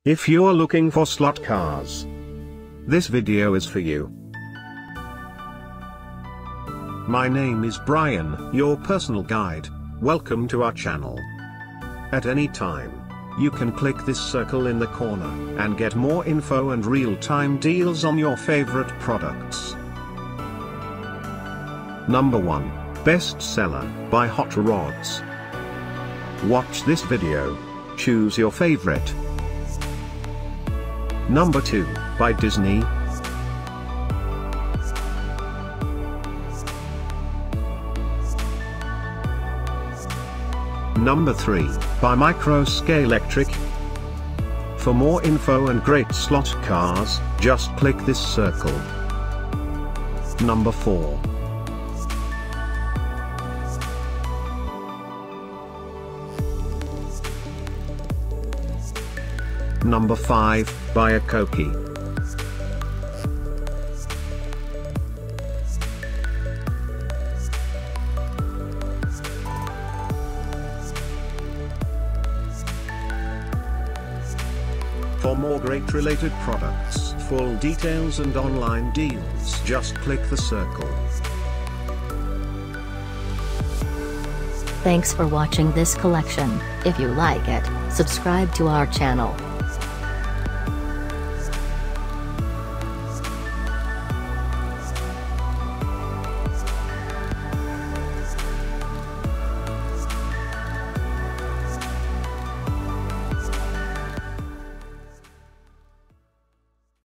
If you're looking for slot cars, this video is for you. My name is Brian, your personal guide. Welcome to our channel. At any time, you can click this circle in the corner and get more info and real-time deals on your favorite products. Number 1. Bestseller by Hot Rods. Watch this video. Choose your favorite. Number 2, by Disney. Number 3, by Scalextric. For more info and great slot cars, just click this circle. Number 4. Number 5, by Akokie. For more great related products, full details and online deals, just click the circle. Thanks for watching this collection. If you like it, subscribe to our channel.